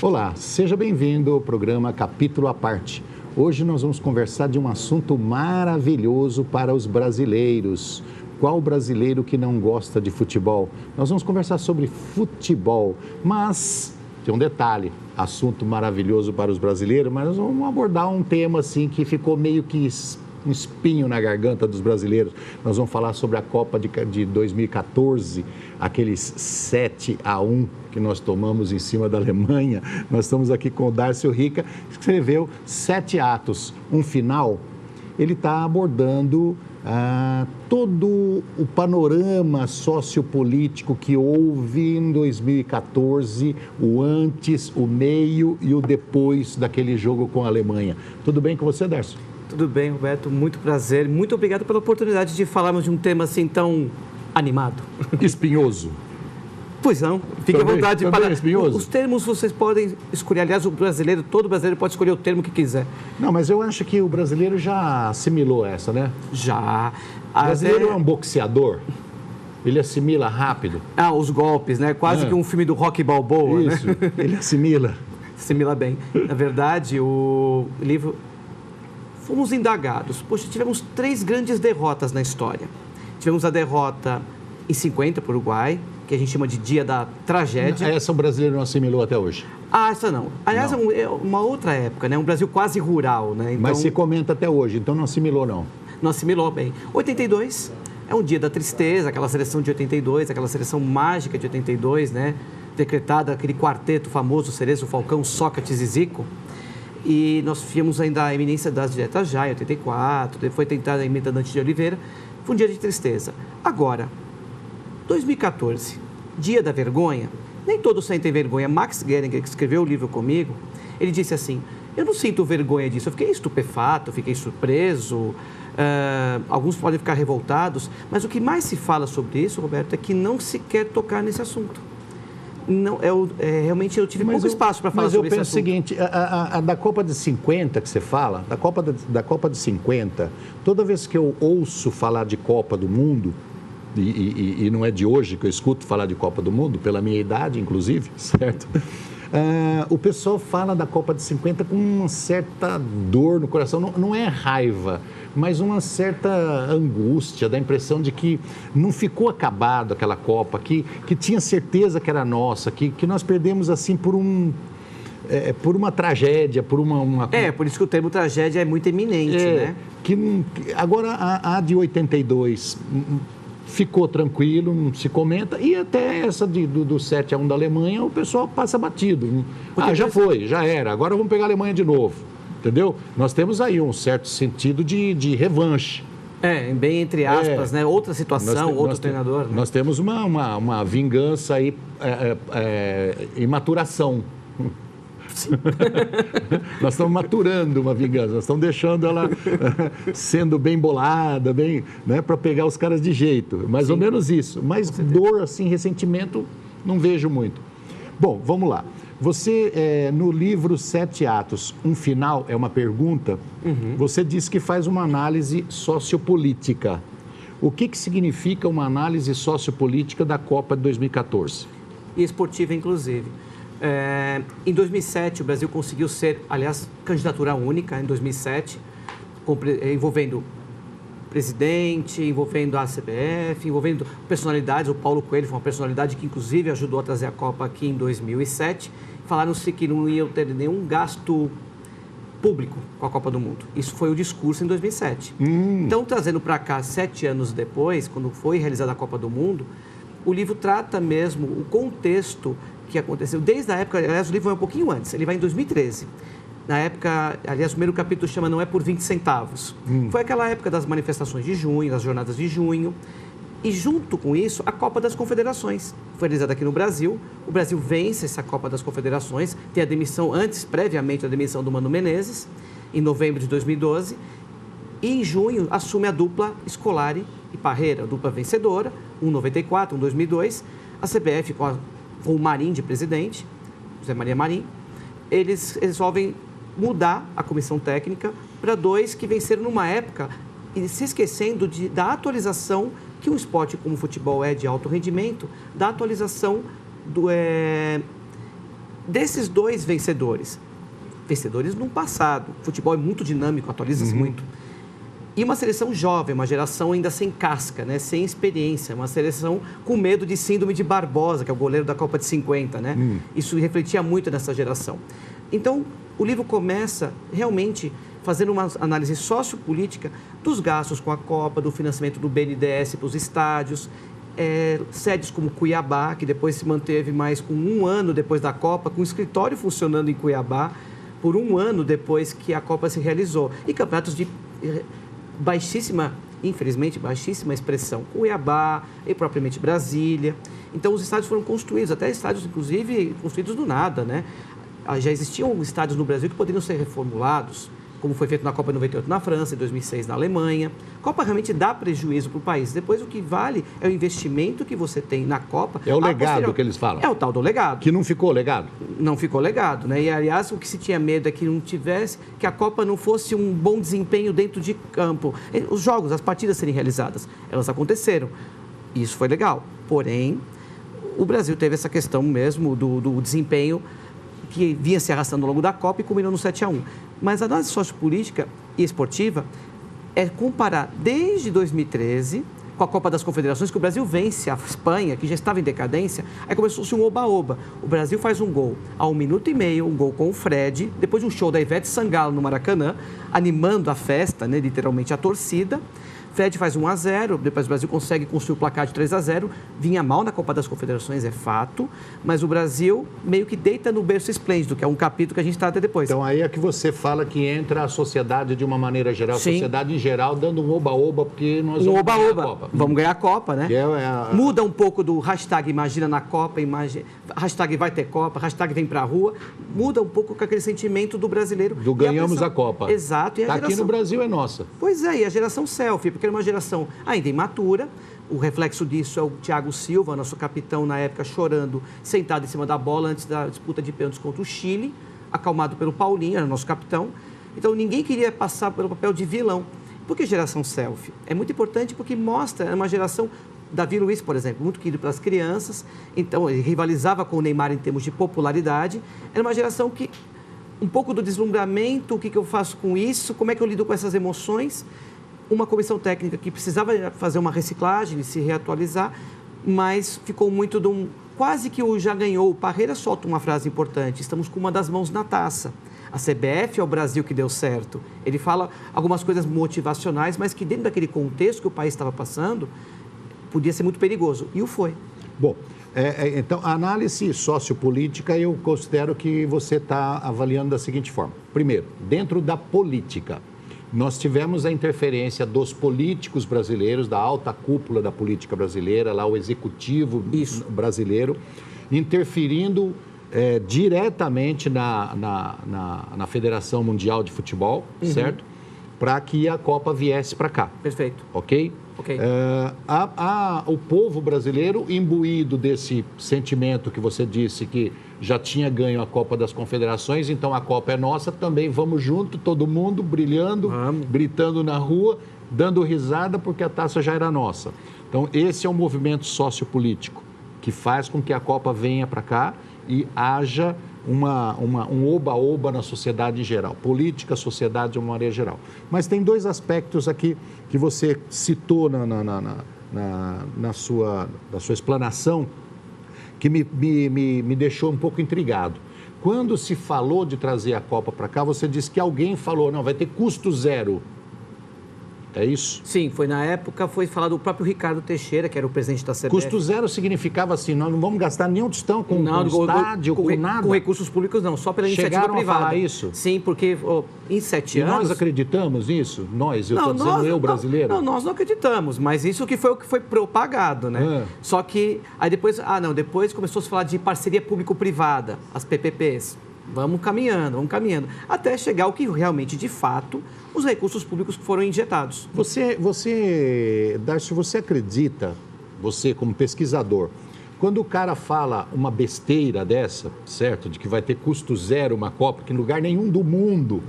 Olá, seja bem-vindo ao programa Capítulo à Parte. Hoje nós vamos conversar de um assunto maravilhoso para os brasileiros. Qual brasileiro que não gosta de futebol? Nós vamos conversar sobre futebol, mas tem um detalhe, assunto maravilhoso para os brasileiros, mas nós vamos abordar um tema assim que ficou meio que um espinho na garganta dos brasileiros. Nós vamos falar sobre a Copa de 2014, aqueles 7-1 que nós tomamos em cima da Alemanha. Nós estamos aqui com o Darcio Rica, que escreveu 7 atos, um final. Ele está abordando todo o panorama sociopolítico que houve em 2014, o antes, o meio e o depois daquele jogo com a Alemanha. Tudo bem com você, Darcio? Tudo bem, Roberto. Muito prazer. Muito obrigado pela oportunidade de falarmos de um tema assim tão animado. Espinhoso. Pois não. Fique à vontade de falar. Espinhoso. Os termos vocês podem escolher. Aliás, todo brasileiro pode escolher o termo que quiser. Não, mas eu acho que o brasileiro já assimilou essa, né? Já. O brasileiro é um boxeador. Ele assimila rápido. Os golpes, né? Quase que um filme do Rocky Balboa, Isso, né? Ele assimila. Assimila bem. Na verdade, o livro... Fomos indagados. Poxa, tivemos 3 grandes derrotas na história. Tivemos a derrota em 50 para o Uruguai, que a gente chama de Dia da Tragédia. Essa o brasileiro não assimilou até hoje. Essa não. Aliás, não. É uma outra época, né? Um Brasil quase rural, né? Então, mas se comenta até hoje, então não assimilou, não. Não assimilou bem. 82 é um dia da tristeza, aquela seleção de 82, aquela seleção mágica de 82, né? Decretada aquele quarteto famoso, Cerezo, Falcão, Sócrates e Zico. E nós tivemos ainda a eminência das diretas já, em 84, depois foi tentada a emenda Dante de Oliveira. Foi um dia de tristeza. Agora, 2014, Dia da Vergonha, nem todos sentem vergonha. Max Geringer, que escreveu o livro comigo, ele disse assim, eu não sinto vergonha disso, eu fiquei estupefato, fiquei surpreso, alguns podem ficar revoltados, mas o que mais se fala sobre isso, Roberto, é que não se quer tocar nesse assunto. Não, realmente eu tive pouco espaço para falar sobre esse assunto. Mas eu penso o seguinte, a da Copa de 50 que você fala, da Copa de 50, toda vez que eu ouço falar de Copa do Mundo, e não é de hoje que eu escuto falar de Copa do Mundo, pela minha idade, inclusive, certo? O pessoal fala da Copa de 50 com uma certa dor no coração, não é raiva, mas uma certa angústia, da impressão de que não ficou acabado aquela Copa, que tinha certeza que era nossa, que nós perdemos assim por uma tragédia, por uma... por isso que o termo tragédia é muito eminente, né? Agora, a de 82 ficou tranquilo, não se comenta, e até essa do 7-1 da Alemanha, o pessoal passa batido. Já foi, já era, agora vamos pegar a Alemanha de novo. Entendeu? Nós temos aí um certo sentido de revanche. Bem entre aspas, né? Outra situação, outro treinador. Né? Nós temos uma vingança aí em maturação. Sim. Nós estamos maturando uma vingança, nós estamos deixando ela sendo bem bolada, bem, né, para pegar os caras de jeito. Mais ou menos isso. Mas dor, assim, ressentimento, não vejo muito. Bom, vamos lá. Você, no livro 7 atos, um final, é uma pergunta, você disse que faz uma análise sociopolítica. O que significa uma análise sociopolítica da Copa de 2014? E esportiva, inclusive. Em 2007, o Brasil conseguiu ser, aliás, candidatura única, em 2007, envolvendo presidente, envolvendo a CBF, envolvendo personalidades. O Paulo Coelho foi uma personalidade que, inclusive, ajudou a trazer a Copa aqui em 2007. Falaram-se que não iam ter nenhum gasto público com a Copa do Mundo. Isso foi o discurso em 2007. Então, trazendo para cá, 7 anos depois, quando foi realizada a Copa do Mundo, o livro trata mesmo o contexto que aconteceu desde a época. Aliás, o livro vai um pouquinho antes, ele vai em 2013. Na época, aliás, o primeiro capítulo chama Não é por 20 centavos. Foi aquela época das manifestações de junho, das jornadas de junho. E junto com isso, a Copa das Confederações. Foi realizada aqui no Brasil. O Brasil vence essa Copa das Confederações. Tem a demissão, previamente, a demissão do Mano Menezes, em novembro de 2012. E em junho, assume a dupla Scolari e Parreira, a dupla vencedora, um em 94, um em 2002. A CBF, com o Marim de presidente, José Maria Marim, eles resolvem mudar a comissão técnica para 2 que venceram numa época, e se esquecendo da atualização que um esporte como o futebol é de alto rendimento, da atualização desses dois vencedores no passado, o futebol é muito dinâmico, atualiza-se muito, e uma seleção jovem, uma geração ainda sem casca, né? Sem experiência, uma seleção com medo de síndrome de Barbosa, que é o goleiro da Copa de 50, né? Isso refletia muito nessa geração. Então, o livro começa realmente fazendo uma análise sociopolítica dos gastos com a Copa, do financiamento do BNDES para os estádios, sedes como Cuiabá, que depois se manteve mais com 1 ano depois da Copa, com o escritório funcionando em Cuiabá, por 1 ano depois que a Copa se realizou. E campeonatos de infelizmente, baixíssima expressão, Cuiabá e propriamente Brasília. Então, os estádios foram construídos, até estádios, inclusive, construídos do nada, né? Já existiam estádios no Brasil que poderiam ser reformulados, como foi feito na Copa 98 na França, em 2006 na Alemanha. A Copa realmente dá prejuízo para o país. Depois, o que vale é o investimento que você tem na Copa. É o legado que eles falam. É o tal do legado. Que não ficou legado. Não ficou legado, né? E, aliás, o que se tinha medo é que não tivesse, que a Copa não fosse um bom desempenho dentro de campo. Os jogos, as partidas serem realizadas, elas aconteceram. Isso foi legal. Porém, o Brasil teve essa questão mesmo do desempenho que vinha se arrastando ao longo da Copa e culminou no 7-1. Mas a análise sociopolítica e esportiva é comparar desde 2013, com a Copa das Confederações, que o Brasil vence a Espanha, que já estava em decadência, aí começou-se um oba-oba. O Brasil faz um gol a 1 minuto e meio, um gol com o Fred, depois de um show da Ivete Sangalo no Maracanã, animando a festa, né, literalmente a torcida. Fred faz 1-0, depois o Brasil consegue construir o placar de 3-0, vinha mal na Copa das Confederações, é fato, mas o Brasil meio que deita no berço esplêndido, que é um capítulo que a gente trata depois. Então aí é que você fala que entra a sociedade de uma maneira geral, a sociedade em geral dando um oba-oba, porque nós vamos ganhar a Copa. Vamos ganhar a Copa, né? Muda um pouco do hashtag Imagina na Copa, hashtag vai ter Copa, hashtag vem pra rua, muda um pouco com aquele sentimento do brasileiro. Do ganhamos a Copa. Exato. E a geração... Aqui no Brasil é nossa. Pois é, e a geração selfie, porque era uma geração ainda imatura. O reflexo disso é o Thiago Silva, nosso capitão na época, chorando, sentado em cima da bola antes da disputa de pênaltis contra o Chile, acalmado pelo Paulinho, era nosso capitão. Então, ninguém queria passar pelo papel de vilão. Por que geração selfie? É muito importante porque mostra uma geração... Davi Luiz, por exemplo, muito querido pelas crianças, então ele rivalizava com o Neymar em termos de popularidade. Era uma geração que, um pouco do deslumbramento, o que eu faço com isso, como é que eu lido com essas emoções... Uma comissão técnica que precisava fazer uma reciclagem, se reatualizar, mas ficou muito de um... Quase que o já ganhou. O Parreira solta uma frase importante: estamos com uma das mãos na taça. A CBF é o Brasil que deu certo. Ele fala algumas coisas motivacionais, mas que dentro daquele contexto que o país estava passando, podia ser muito perigoso. E o foi. Bom, então, a análise sociopolítica, eu considero que você está avaliando da seguinte forma. Primeiro, dentro da política, nós tivemos a interferência dos políticos brasileiros, da alta cúpula da política brasileira, lá o executivo brasileiro, interferindo diretamente na Federação Mundial de Futebol, certo? Para que a Copa viesse para cá. Perfeito. Ok? Ok. O povo brasileiro, imbuído desse sentimento que você disse que já tinha ganho a Copa das Confederações, então a Copa é nossa, também vamos junto, todo mundo brilhando, gritando na rua, dando risada porque a taça já era nossa. Então esse é um movimento sociopolítico que faz com que a Copa venha para cá e haja um oba-oba na sociedade em geral, política, sociedade de uma maneira geral. Mas tem dois aspectos aqui que você citou na sua explanação que me deixou um pouco intrigado. Quando se falou de trazer a Copa para cá, você disse que alguém falou, não, vai ter custo zero. É isso? Sim, na época foi falado do próprio Ricardo Teixeira, que era o presidente da CBF. Custo zero significava assim, nós não vamos gastar nenhum tostão com estádio, com nada? Com recursos públicos não, só pela iniciativa privada. Chegaram a falar isso? Sim, porque em 7 anos... nós acreditamos nisso? Nós, eu estou dizendo eu, brasileiro? Não, nós não acreditamos, mas isso que foi o que foi propagado, né? Só que, aí depois, depois começou a se falar de parceria público-privada, as PPPs. Vamos caminhando, até chegar ao que realmente, de fato, os recursos públicos que foram injetados. Darcio, você acredita, você como pesquisador, quando o cara fala uma besteira dessa, certo, de que vai ter custo zero uma Copa, que em lugar nenhum do mundo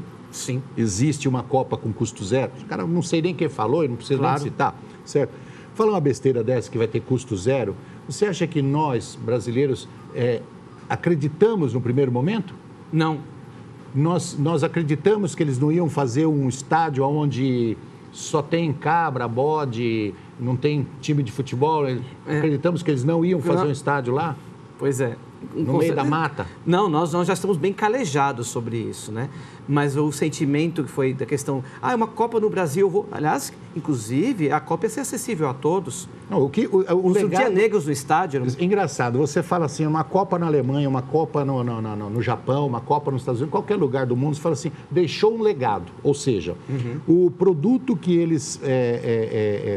existe uma Copa com custo zero, o cara não sei nem quem falou, eu não preciso nem citar, certo? Fala uma besteira dessa que vai ter custo zero, você acha que nós, brasileiros, acreditamos no primeiro momento? Não. Nós acreditamos que eles não iam fazer um estádio onde só tem cabra, bode, não tem time de futebol. Acreditamos que eles não iam fazer um estádio lá? Pois é. No meio da mata? Não, nós já estamos bem calejados sobre isso, né? Mas o sentimento que foi da questão... é uma Copa no Brasil. Aliás, inclusive, a Copa ia ser acessível a todos. Não, o legado... tinha negros no estádio. Engraçado, você fala assim, uma Copa na Alemanha, uma Copa no Japão, uma Copa nos Estados Unidos, qualquer lugar do mundo, você fala assim, deixou um legado. Ou seja, o produto que eles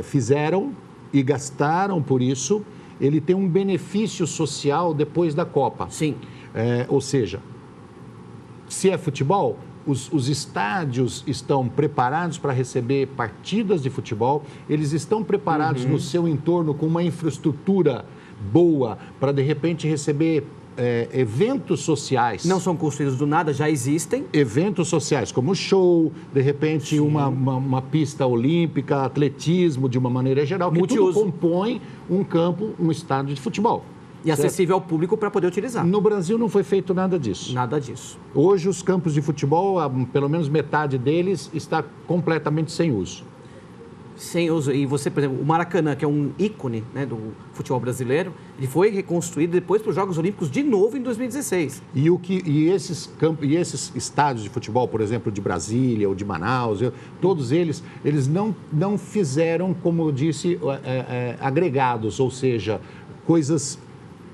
fizeram e gastaram por isso... ele tem um benefício social depois da Copa. Sim. Ou seja, se é futebol, os estádios estão preparados para receber partidas de futebol, eles estão preparados no seu entorno com uma infraestrutura boa para, de repente, receber eventos sociais. Não são construídos do nada, já existem. Eventos sociais, como show, de repente uma pista olímpica, atletismo de uma maneira geral, que tudo compõe um campo, um estádio de futebol. E certo? Acessível ao público para poder utilizar. No Brasil não foi feito nada disso. Nada disso. Hoje os campos de futebol, pelo menos metade deles, está completamente sem uso. Sem uso. E você, por exemplo, o Maracanã, que é um ícone, né, do futebol brasileiro, ele foi reconstruído depois para os Jogos Olímpicos de novo em 2016. E esses estádios de futebol, por exemplo, de Brasília ou de Manaus, todos eles não fizeram, como eu disse, agregados, ou seja, coisas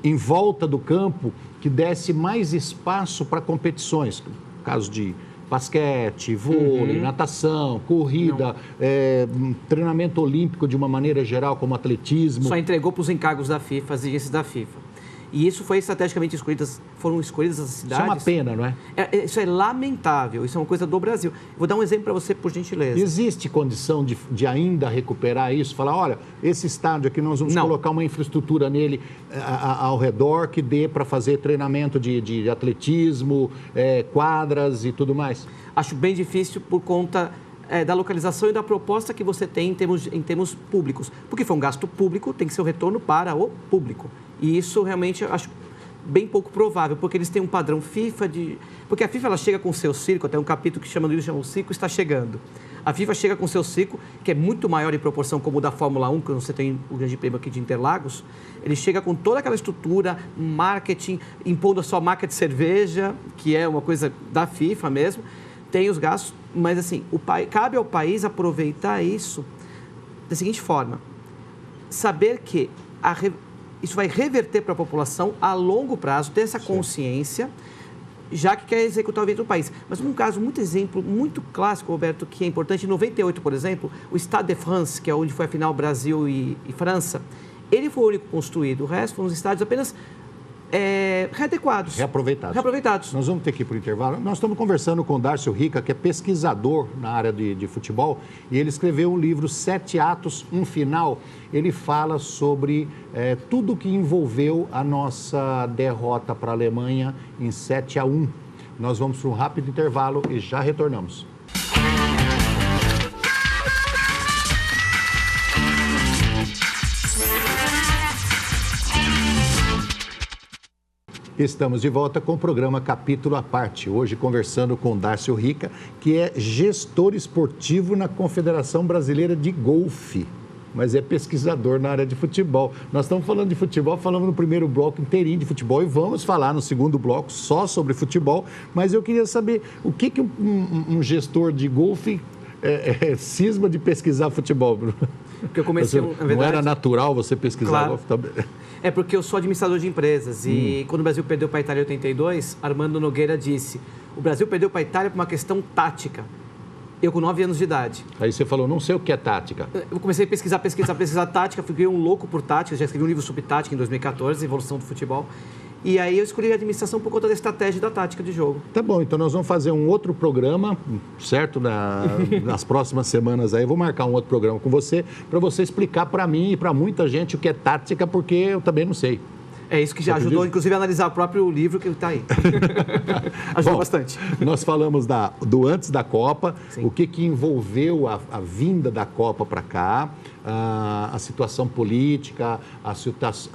em volta do campo que desse mais espaço para competições. No caso de basquete, vôlei, natação, corrida, treinamento olímpico de uma maneira geral, como atletismo. Só entregou para os encargos da FIFA, as exigências da FIFA. E isso foi estrategicamente foram escolhidas as cidades. Isso é uma pena, não é? Isso é lamentável, isso é uma coisa do Brasil. Vou dar um exemplo para você, por gentileza. Existe condição de ainda recuperar isso? Falar, olha, esse estádio aqui nós vamos colocar uma infraestrutura nele ao redor que dê para fazer treinamento de atletismo, quadras e tudo mais? Acho bem difícil por conta da localização e da proposta que você tem em termos públicos. Porque foi um gasto público, tem que ser o retorno para o público. E isso realmente eu acho bem pouco provável, porque eles têm um padrão FIFA Porque a FIFA ela chega com o seu circo, até um capítulo que chama O Circo Está Chegando. A FIFA chega com o seu circo, que é muito maior em proporção como o da Fórmula 1, que você tem o Grande Prêmio aqui de Interlagos. Ele chega com toda aquela estrutura, marketing, impondo a sua marca de cerveja, que é uma coisa da FIFA mesmo. Tem os gastos, mas assim, cabe ao país aproveitar isso da seguinte forma. Saber que isso vai reverter para a população a longo prazo, ter essa consciência, já que quer executar o evento do país. Mas um caso, exemplo muito clássico, Roberto, que é importante, em 98, por exemplo, o Stade de France, que é onde foi a final Brasil e França, ele foi o único construído, o resto foram os estádios apenas readequados. Reaproveitados. Nós vamos ter que ir para o intervalo. Nós estamos conversando com o Dárcio Rica, que é pesquisador na área de futebol, e ele escreveu um livro, 7 Atos, um Final. Ele fala sobre tudo que envolveu a nossa derrota para a Alemanha em 7-1. Nós vamos para um rápido intervalo e já retornamos. Estamos de volta com o programa Capítulo à Parte. Hoje conversando com Dárcio Rica, que é gestor esportivo na Confederação Brasileira de Golfe, mas é pesquisador na área de futebol. Nós estamos falando de futebol, falamos no primeiro bloco inteirinho de futebol e vamos falar no segundo bloco só sobre futebol, mas eu queria saber o que um gestor de golfe cisma de pesquisar futebol. Porque eu comecei, na verdade, não era natural você pesquisar golfe também? É porque eu sou administrador de empresas e quando o Brasil perdeu para a Itália em 82, Armando Nogueira disse, o Brasil perdeu para a Itália por uma questão tática. Eu com 9 anos de idade. Aí você falou, não sei o que é tática. Eu comecei a pesquisar tática, fiquei um louco por tática, já escrevi um livro sobre tática em 2014, Evolução do Futebol. E aí eu escolhi a administração por conta da estratégia e da tática de jogo. Tá bom, então nós vamos fazer um outro programa, certo? Nas próximas semanas aí, vou marcar um outro programa com você, para você explicar para mim e para muita gente o que é tática, porque eu também não sei. É isso que já ajudou, inclusive, a analisar o próprio livro que está aí. Ajudou bastante. Nós falamos do antes da Copa, Sim. o que envolveu a vinda da Copa para cá, a situação política, a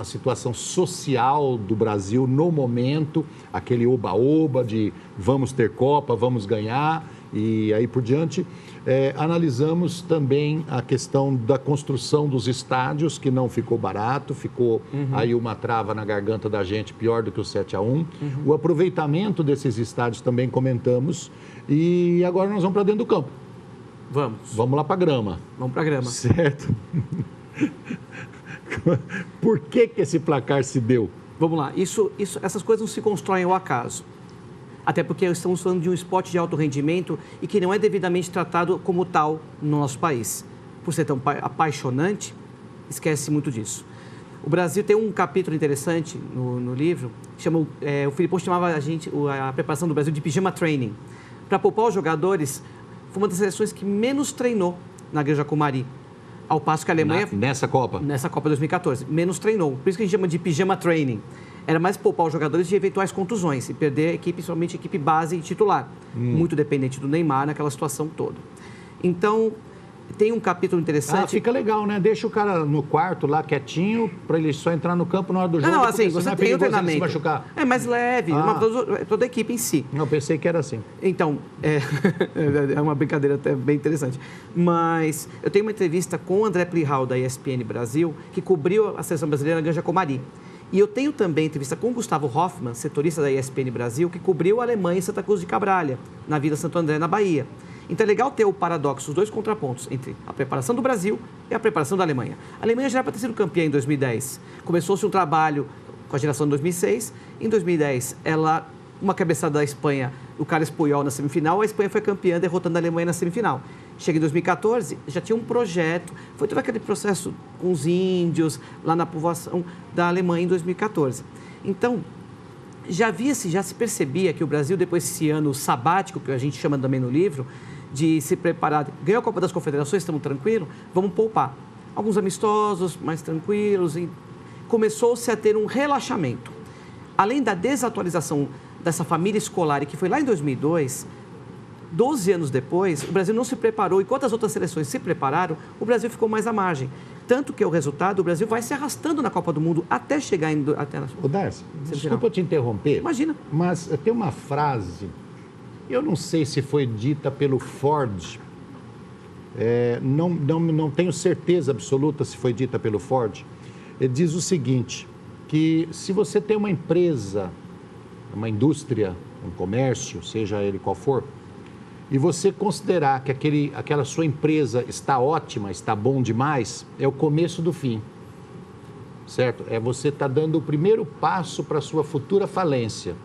situação social do Brasil no momento, aquele oba-oba de vamos ter Copa, vamos ganhar e aí por diante. Analisamos também a questão da construção dos estádios, que não ficou barato, ficou aí uma trava na garganta da gente, pior do que o 7-1. O aproveitamento desses estádios também comentamos. E agora nós vamos para dentro do campo. Vamos lá para a grama. Vamos para a grama. Certo. Por que esse placar se deu? Vamos lá. Essas coisas não se constroem ao acaso. Até porque estamos falando de um esporte de alto rendimento e que não é devidamente tratado como tal no nosso país. Por ser tão apaixonante, esquece muito disso. O Brasil tem um capítulo interessante no livro, o Filipão chamava a preparação do Brasil de pijama training. Para poupar os jogadores, foi uma das seleções que menos treinou na Granja Comari. Ao passo que a Alemanha... Nessa Copa? Nessa Copa 2014. Menos treinou. Por isso que a gente chama de pijama training. Era mais poupar os jogadores de eventuais contusões e perder a equipe, somente a equipe base e titular. Muito dependente do Neymar naquela situação toda. Então, tem um capítulo interessante... fica legal, né? Deixa o cara no quarto lá, quietinho, para ele só entrar no campo na hora do jogo. Não, assim, você tem o treinamento. Se machucar. É mais leve, toda a equipe em si. Não, pensei que era assim. Então, é uma brincadeira até bem interessante. Mas eu tenho uma entrevista com o André Plihal, da ESPN Brasil, que cobriu a seleção brasileira na Granja Comari. E eu tenho também entrevista com o Gustavo Hoffmann, setorista da ESPN Brasil, que cobriu a Alemanha em Santa Cruz de Cabralha, na Vila Santo André, na Bahia. Então é legal ter o paradoxo, os dois contrapontos entre a preparação do Brasil e a preparação da Alemanha. A Alemanha já era para ter sido campeã em 2010. Começou-se um trabalho com a geração de 2006. Em 2010, uma cabeçada da Espanha, o Carles Puyol na semifinal, a Espanha foi campeã, derrotando a Alemanha na semifinal. Chega em 2014, já tinha um projeto, foi todo aquele processo com os índios, lá na povoação da Alemanha em 2014. Então, já se percebia que o Brasil, depois desse ano sabático, que a gente chama também no livro, de se preparar, ganhou a Copa das Confederações, estamos tranquilos, vamos poupar. Alguns amistosos, mais tranquilos, e começou-se a ter um relaxamento. Além da desatualização dessa família escolar, que foi lá em 2002, 12 anos depois, o Brasil não se preparou, e enquanto as outras seleções se prepararam, o Brasil ficou mais à margem. Tanto que o resultado, o Brasil vai se arrastando na Copa do Mundo até chegar até na... Ô, Darcy, desculpa te interromper. Imagina. Mas tem uma frase, eu não sei se foi dita pelo Ford, não tenho certeza absoluta se foi dita pelo Ford. Ele diz o seguinte, que se você tem uma empresa, uma indústria, um comércio, seja ele qual for, e você considerar que aquela sua empresa está ótima, está bom demais, é o começo do fim, certo? Você está dando o primeiro passo para a sua futura falência,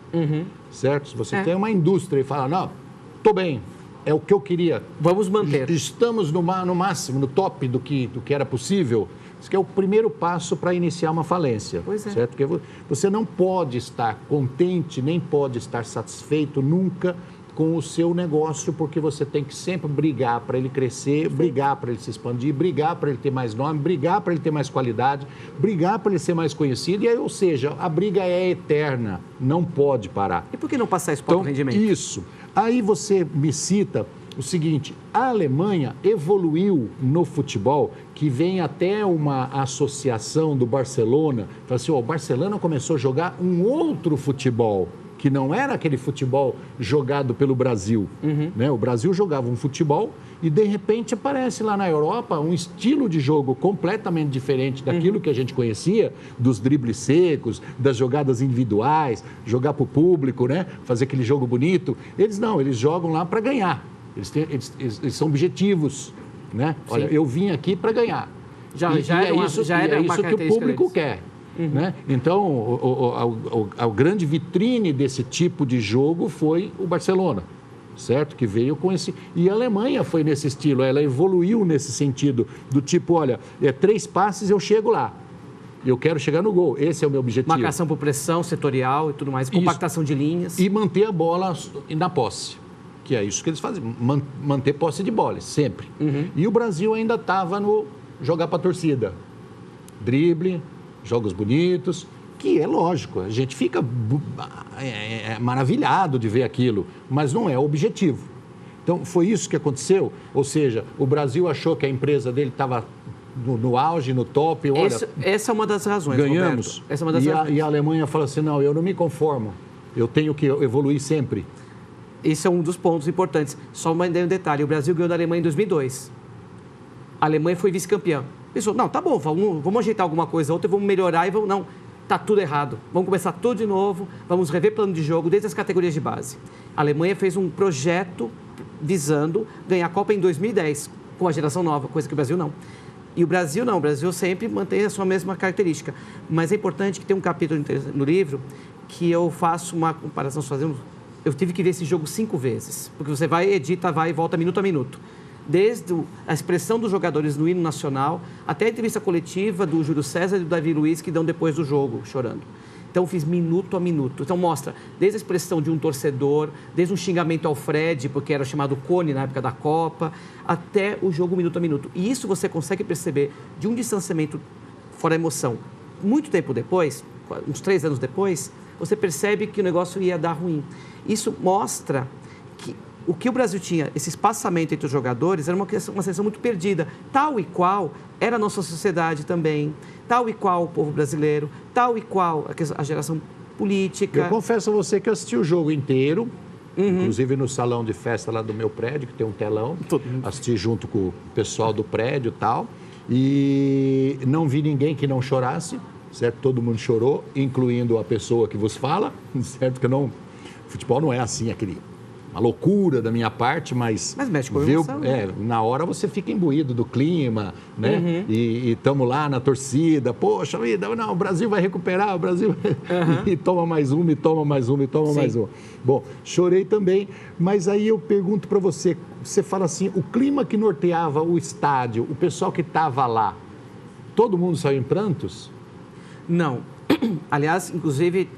certo? Se você tem uma indústria e fala, não, estou bem, é o que eu queria. Vamos manter. Estamos no máximo, no top do que era possível. Isso que é o primeiro passo para iniciar uma falência, certo? Porque você não pode estar contente, nem pode estar satisfeito nunca com o seu negócio, porque você tem que sempre brigar para ele crescer, brigar para ele se expandir, brigar para ele ter mais nome, brigar para ele ter mais qualidade, brigar para ele ser mais conhecido, e aí, ou seja, a briga é eterna, não pode parar. E por que não passar isso para o rendimento? Isso. Aí você me cita o seguinte, a Alemanha evoluiu no futebol, que vem até uma associação do Barcelona, fala assim, o Barcelona começou a jogar um outro futebol, que não era aquele futebol jogado pelo Brasil. Né? O Brasil jogava um futebol e, de repente, aparece lá na Europa um estilo de jogo completamente diferente daquilo que a gente conhecia, dos dribles secos, das jogadas individuais, jogar para o público, né? Fazer aquele jogo bonito. Eles não, eles jogam lá para ganhar. Eles são objetivos. Né? Olha, eu vim aqui para ganhar. É isso que o público quer. Né? Então, a grande vitrine desse tipo de jogo foi o Barcelona, certo? Que veio com esse... E a Alemanha foi nesse estilo, ela evoluiu nesse sentido, do tipo, olha, 3 passes eu chego lá, eu quero chegar no gol, esse é o meu objetivo. Marcação por pressão, setorial e tudo mais, compactação de linhas. E manter a bola na posse, que é isso que eles fazem, manter posse de bola, sempre. E o Brasil ainda estava no jogar para a torcida, drible... jogos bonitos, que é lógico, a gente fica maravilhado de ver aquilo, mas não é o objetivo. Então, foi isso que aconteceu? Ou seja, o Brasil achou que a empresa dele estava no auge, no top, olha... Essa é uma das razões, ganhamos. Roberto. Essa é uma das razões. E a Alemanha fala assim, não, eu não me conformo, eu tenho que evoluir sempre. Esse é um dos pontos importantes. Só um detalhe, o Brasil ganhou da Alemanha em 2002. A Alemanha foi vice-campeã. Pensou, não, tá bom, vamos ajeitar alguma coisa, outra, vamos melhorar e vamos... Não, tá tudo errado. Vamos começar tudo de novo, vamos rever plano de jogo desde as categorias de base. A Alemanha fez um projeto visando ganhar a Copa em 2010, com a geração nova, coisa que o Brasil não. E o Brasil não, o Brasil sempre mantém a sua mesma característica. Mas é importante que tem um capítulo no livro que eu faço uma comparação, eu tive que ver esse jogo 5 vezes, porque você vai, edita, vai e volta minuto a minuto. Desde a expressão dos jogadores no hino nacional, até a entrevista coletiva do Júlio César e do Davi Luiz, que dão depois do jogo, chorando. Então, fiz minuto a minuto. Então, mostra desde a expressão de um torcedor, desde um xingamento ao Fred, porque era chamado Cone na época da Copa, até o jogo minuto a minuto. E isso você consegue perceber de um distanciamento fora emoção. Muito tempo depois, uns 3 anos depois, você percebe que o negócio ia dar ruim. Isso mostra que o que o Brasil tinha, esse espaçamento entre os jogadores, era uma seleção muito perdida, tal e qual era a nossa sociedade também, tal e qual o povo brasileiro, tal e qual a geração política. Eu confesso a você que eu assisti o jogo inteiro, inclusive no salão de festa lá do meu prédio, que tem um telão, assisti junto com o pessoal do prédio e tal, e não vi ninguém que não chorasse, certo? Todo mundo chorou, incluindo a pessoa que vos fala, certo? Que não, futebol não é assim, uma loucura da minha parte, mas mexe com a emoção, né? Na hora você fica imbuído do clima, né? E estamos lá na torcida, poxa vida, não, o Brasil vai recuperar, o Brasil... E toma mais uma, e toma mais uma, e toma mais uma. Bom, chorei também, mas aí eu pergunto para você, você fala assim, o clima que norteava o estádio, o pessoal que estava lá, todo mundo saiu em prantos? Não. Aliás, inclusive,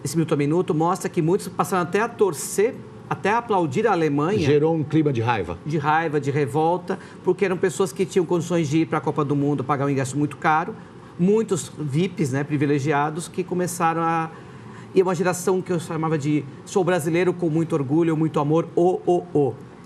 esse minuto a minuto mostra que muitos passaram até a torcer, até a aplaudir a Alemanha. Gerou um clima de raiva. De raiva, de revolta, porque eram pessoas que tinham condições de ir para a Copa do Mundo, pagar um ingresso muito caro. Muitos VIPs, né, privilegiados, que começaram a... E uma geração que eu chamava de sou brasileiro com muito orgulho, muito amor,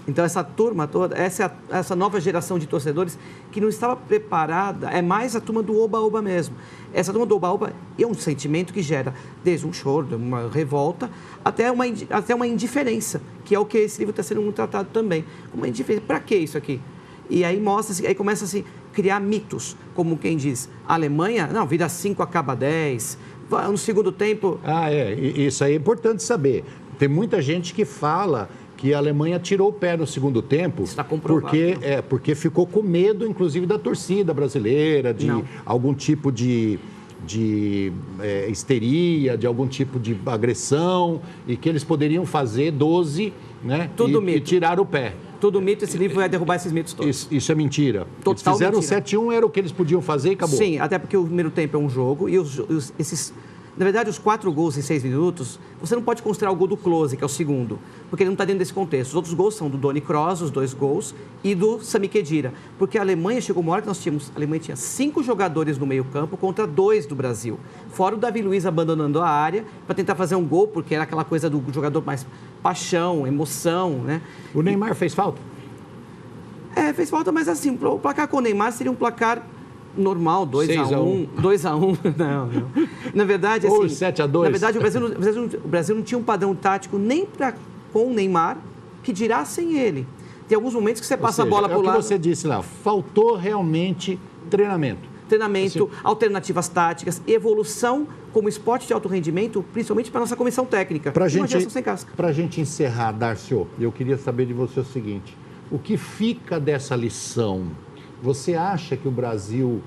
Então, essa turma toda, essa nova geração de torcedores que não estava preparada, é mais a turma do oba-oba mesmo. Essa turma do oba-oba é um sentimento que gera desde um choro, uma revolta, até uma indiferença, que é o que esse livro está sendo muito tratado também. Uma indiferença. Para que isso aqui? E aí aí começa a se criar mitos, como quem diz, a Alemanha, não, vira 5, acaba 10, no segundo tempo... Isso aí é importante saber. Tem muita gente que fala... que a Alemanha tirou o pé no segundo tempo, está comprovado, porque ficou com medo, inclusive, da torcida brasileira, de algum tipo de histeria, de algum tipo de agressão, e que eles poderiam fazer 12, né? Tudo mito. E tirar o pé. Tudo mito, esse livro vai derrubar esses mitos todos. Isso é mentira. Total eles fizeram mentira. O 7-1, era o que eles podiam fazer e acabou. Sim, até porque o primeiro tempo é um jogo, e esses... Na verdade, os 4 gols em 6 minutos, você não pode considerar o gol do Klose, que é o segundo, porque ele não está dentro desse contexto. Os outros gols são do Toni Kroos, os 2 gols, e do Sami Khedira. Porque a Alemanha chegou uma hora que a Alemanha tinha 5 jogadores no meio-campo contra 2 do Brasil. Fora o Davi Luiz abandonando a área para tentar fazer um gol, porque era aquela coisa do jogador mais paixão, emoção, né? O Neymar fez falta? Fez falta, mas assim, o placar com o Neymar seria um placar... normal, 2-1, 2-1, não. Na verdade, assim... Ou 7-2. Na verdade, o Brasil não tinha um padrão tático nem com o Neymar, que dirá sem ele. Tem alguns momentos que você passa a bola para o lado... É o que você disse lá, faltou realmente treinamento. Treinamento, alternativas táticas, evolução como esporte de alto rendimento, principalmente para a nossa comissão técnica. Para a gente encerrar, Darcio, eu queria saber de você o seguinte, o que fica dessa lição? Você acha que o Brasil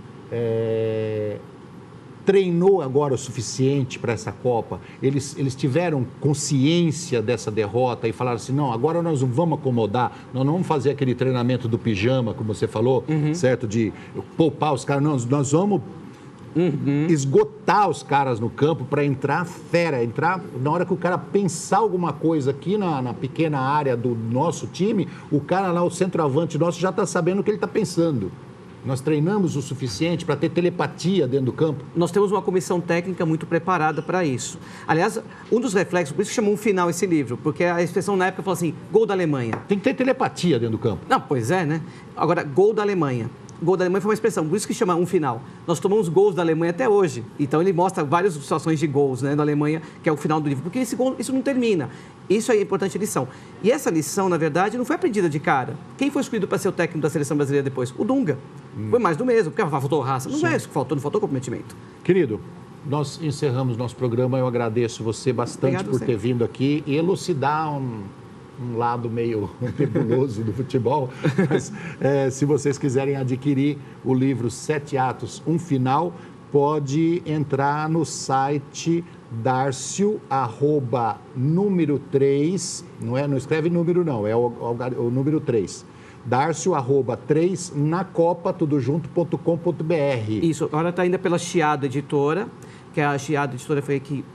treinou agora o suficiente para essa Copa? Eles tiveram consciência dessa derrota e falaram assim, não, agora nós não vamos acomodar, nós não vamos fazer aquele treinamento do pijama, como você falou, certo? De poupar os caras, não, nós vamos esgotar os caras no campo para entrar fera, entrar na hora que o cara pensar alguma coisa aqui na pequena área do nosso time, o cara lá, o centroavante nosso, já está sabendo o que ele está pensando. Nós treinamos o suficiente para ter telepatia dentro do campo? Nós temos uma comissão técnica muito preparada para isso. Aliás, um dos reflexos, por isso que chamou um final esse livro, porque a expressão na época falou assim, gol da Alemanha. Tem que ter telepatia dentro do campo. Não, pois é, né? Agora, gol da Alemanha. Gol da Alemanha foi uma expressão, por isso que chama um final. Nós tomamos gols da Alemanha até hoje. Então, ele mostra várias situações de gols, né, da Alemanha, que é o final do livro. Porque isso não termina. Isso é a importante lição. E essa lição, na verdade, não foi aprendida de cara. Quem foi escolhido para ser o técnico da seleção brasileira depois? O Dunga. Foi mais do mesmo, porque faltou raça. Não é isso que faltou, não faltou comprometimento. Querido, nós encerramos nosso programa. Eu agradeço você bastante Obrigado, por ter vindo aqui e elucidar um lado meio nebuloso do futebol. Mas, se vocês quiserem adquirir o livro 7 Atos, um Final, pode entrar no site Darcio, número 3, não escreve número não, é o número 3. Darcio, 3, na Copa, tudojunto.com.br. Isso, agora está ainda pela Chiado Editora, que a Chiado Editora foi aqui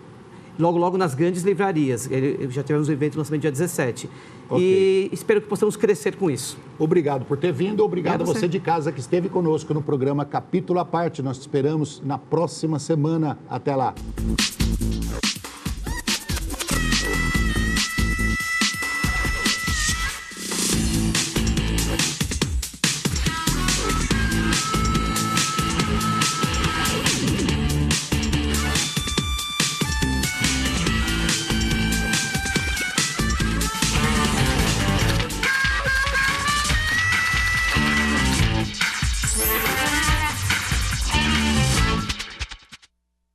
logo nas grandes livrarias. Já tivemos um evento de lançamento dia 17. Okay. E espero que possamos crescer com isso. Obrigado por ter vindo. Obrigado a você de casa que esteve conosco no programa Capítulo à Parte. Nós te esperamos na próxima semana. Até lá.